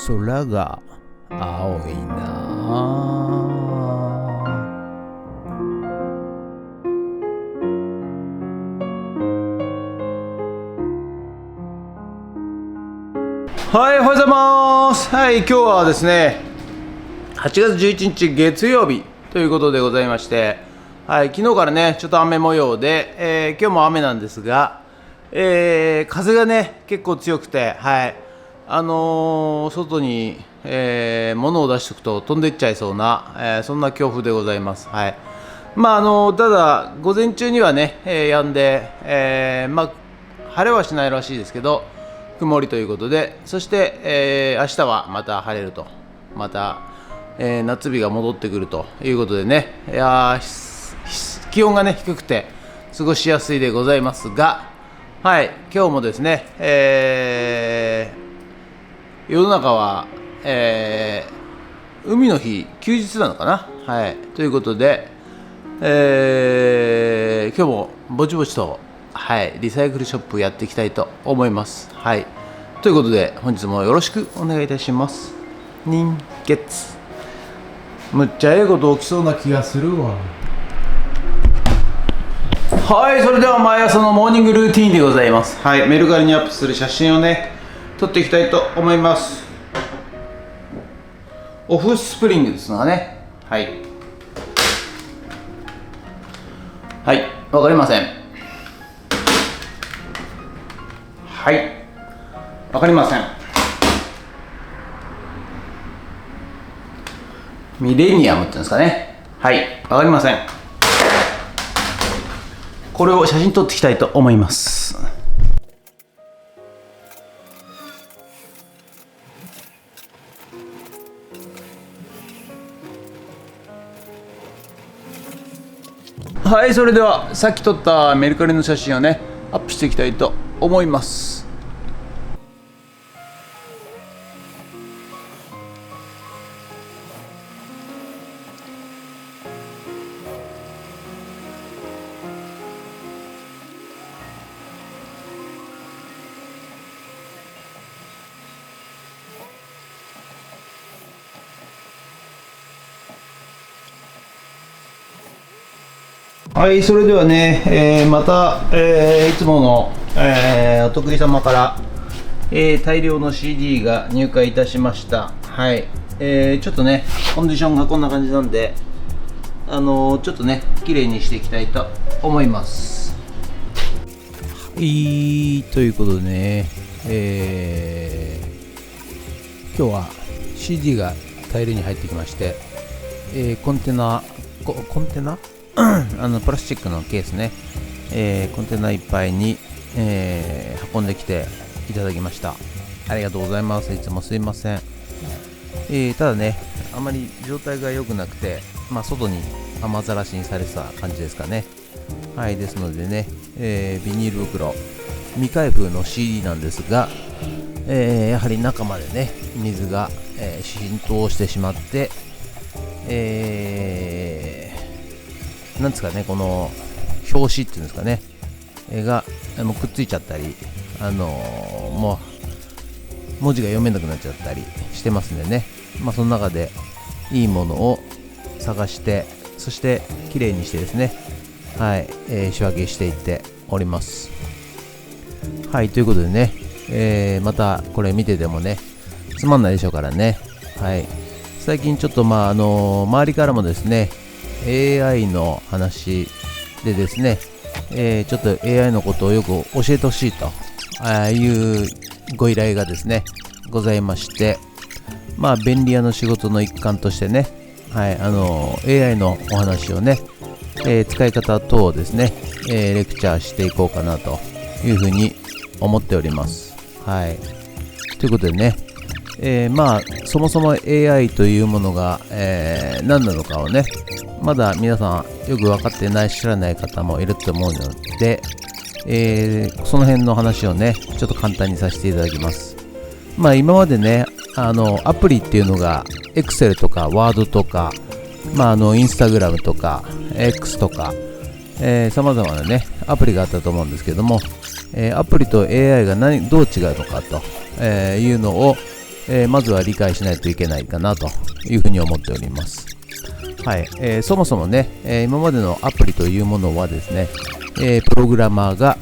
空が青いな。はい、おはようございます。はい、今日はですね、8月11日月曜日ということでございまして、はい、昨日からね、ちょっと雨模様で、今日も雨なんですが、風がね、結構強くて、はい、外に、物を出しておくと飛んでいっちゃいそうな、そんな強風でございます。はい。ただ、午前中にはね、止んで、晴れはしないらしいですけど、曇りということで、そして、明日はまた晴れると、また、夏日が戻ってくるということでね、気温がね、低くて、過ごしやすいでございますが、はい、今日もですね、世の中は、海の日休日なのかな、はい、ということで、今日もぼちぼちと、はい、リサイクルショップやっていきたいと思います。はい、ということで本日もよろしくお願いいたします。人月むっちゃええこと起きそうな気がするわ。はい、それでは毎朝のモーニングルーティーンでございます。はい、メルカリにアップする写真をね撮っていきたいと思います。オフスプリングですがね、はいはい、わかりません。はい、わかりません。ミレニアムって言うんですかね。はい、わかりません。これを写真撮っていきたいと思います。はい、それではさっき撮ったメルカリの写真をねアップしていきたいと思います。はい、それではね、また、いつもの、お得意様から、大量の CD が入荷いたしました。はい、ちょっとねコンディションがこんな感じなんで、ちょっとね綺麗にしていきたいと思います。はい、ということでね、今日は CD が大量に入ってきまして、コンテナプラスチックのケースね、コンテナいっぱいに、運んできていただきました。ありがとうございます。いつもすいません。ただね、あまり状態が良くなくて、外に雨ざらしにされてた感じですかね。はい、ですのでね、ビニール袋未開封の CD なんですが、やはり中までね水が、浸透してしまって、なんですかね、この表紙っていうんですかね、がもうくっついちゃったり、もう文字が読めなくなっちゃったりしてますんでね、その中でいいものを探して、そして綺麗にしてですね、はい、仕分けしていっております。はい、ということでね、またこれ見ててもねつまんないでしょうからね。はい、最近ちょっと周りからもですねAI の話でですね、ちょっと AI のことをよく教えてほしいというご依頼がですねございまして、便利屋の仕事の一環としてね、はい、AI のお話をね、使い方等をですね、レクチャーしていこうかなというふうに思っております。はい、ということでね、そもそも AI というものが、何なのかをねまだ皆さんよく分かってない知らない方もいると思うので、その辺の話をねちょっと簡単にさせていただきます。今までねアプリっていうのが Excel とか Word とか、Instagram とか X とか、様々なねアプリがあったと思うんですけども、アプリと AI がどう違うのかと、いうのをまずは理解しないといけないかなというふうに思っております。はい、そもそもね、今までのアプリというものはですね、プログラマーが、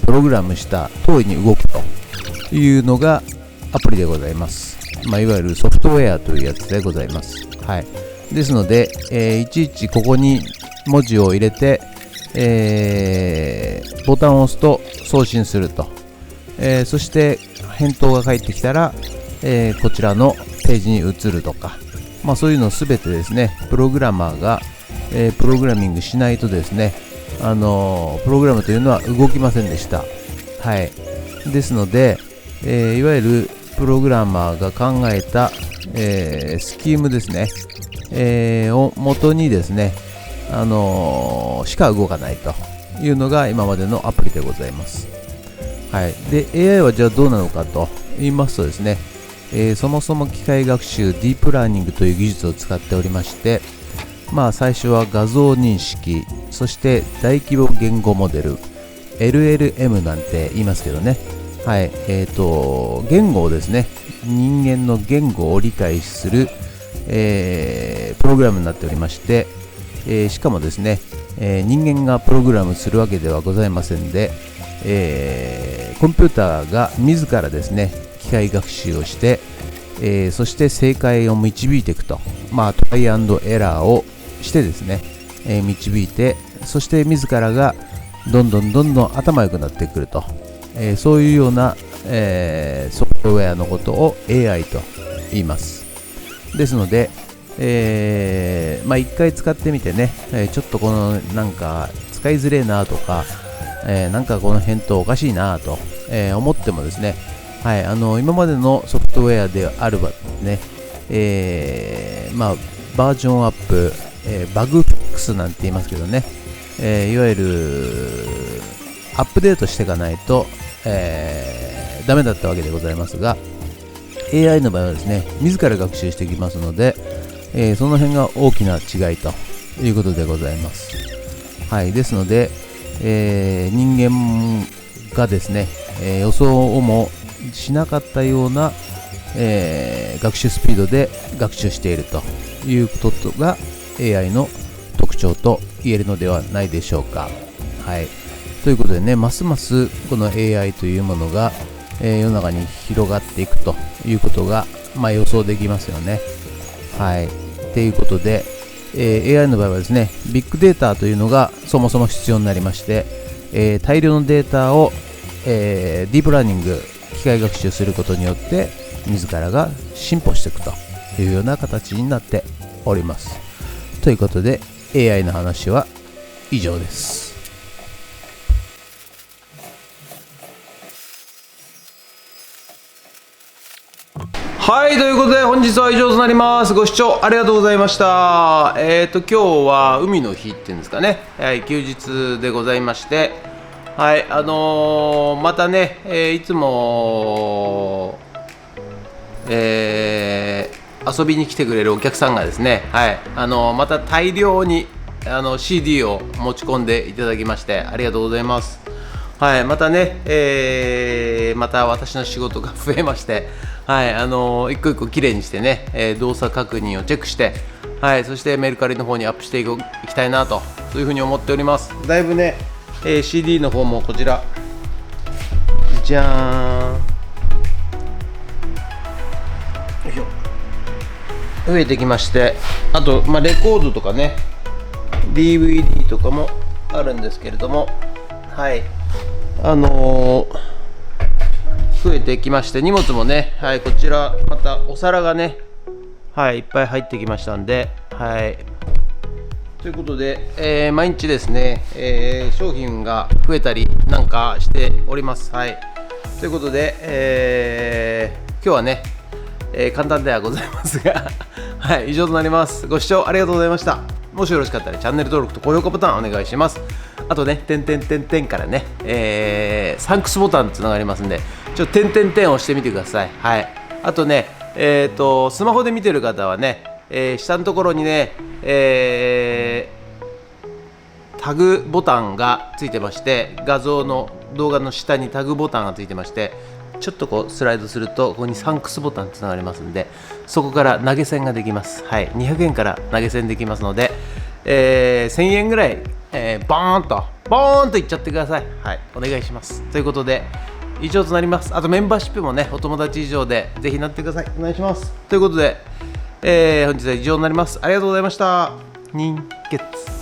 プログラムした通りに動くというのがアプリでございます。いわゆるソフトウェアというやつでございます。はい、ですので、いちいちここに文字を入れて、ボタンを押すと送信すると、そして返答が返ってきたら、こちらのページに移るとか、そういうのをすべてですね、プログラマーが、プログラミングしないとですね、プログラムというのは動きませんでした。はい、ですので、いわゆるプログラマーが考えた、スキームですね、を元にですね、しか動かないというのが今までのアプリでございます。はい、で AI はじゃあどうなのかと言いますとですね、そもそも機械学習ディープラーニングという技術を使っておりまして、最初は画像認識、そして大規模言語モデル LLM なんて言いますけどね、はい、言語をですね、人間の言語を理解する、プログラムになっておりまして、しかもですね、人間がプログラムするわけではございませんで、コンピューターが自らですね、機械学習をして、そして正解を導いていくと、トライアンドエラーをしてですね、導いて、そして自らがどんどん頭良くなってくると、そういうような、ソフトウェアのことを AI と言います。ですので、一回使ってみてね、ちょっとこのなんか使いづれえなとか、なんかこの返答おかしいなと、思ってもですね、はい、今までのソフトウェアであればね、バージョンアップ、バグフィックスなんて言いますけどね、いわゆるアップデートしていかないと、ダメだったわけでございますが、 AI の場合はですね、自ら学習していきますので、その辺が大きな違いということでございます。はい、ですので、人間がですね、予想をもしなかったような、学習スピードで学習しているということが AI の特徴と言えるのではないでしょうか。はい、ということでね、ますますこの AI というものが、世の中に広がっていくということが、予想できますよね。はい、ということで、AI の場合はですね、ビッグデータというのがそもそも必要になりまして、大量のデータを、ディープラーニング、機械学習することによって自らが進歩していくというような形になっております。ということで AI の話は以上です。はい、ということで本日は以上となります。ご視聴ありがとうございました。今日は海の日っていうんですかね、休日でございまして、はい、またね、いつも、遊びに来てくれるお客さんがですね、はい、また大量にCD を持ち込んでいただきましてありがとうございます。はい、またね、また私の仕事が増えまして、はい、一個一個きれいにしてね、動作確認をチェックして、はい、そしてメルカリの方にアップしていきたいなと、そういうふうに思っております。だいぶね、CD の方もこちらじゃーん、よいしょ、増えてきまして、あと、レコードとかね DVD とかもあるんですけれども、はい、増えてきまして、荷物もね、はい、こちらまたお皿がね、はい、いっぱい入ってきましたんで、はい、ということで、毎日ですね、商品が増えたりなんかしております。はい、ということで、今日はね、簡単ではございますがはい、以上となります。ご視聴ありがとうございました。もしよろしかったらチャンネル登録と高評価ボタンお願いします。あとね、点々からね、サンクスボタンつながりますんで、ちょっと点々を押してみてください。はい、あとね、スマホで見てる方はね、下のところにね、タグボタンがついてまして、動画の下にタグボタンがついてまして、ちょっとこうスライドするとここにサンクスボタンつながりますんで、そこから投げ銭ができます。はい、200円から投げ銭できますので、1000円ぐらい、ボーンといっちゃってください。はい、お願いします。ということで以上となります。あとメンバーシップもね、お友達以上でぜひなってください。お願いします。ということで、本日は以上になります。ありがとうございました。人月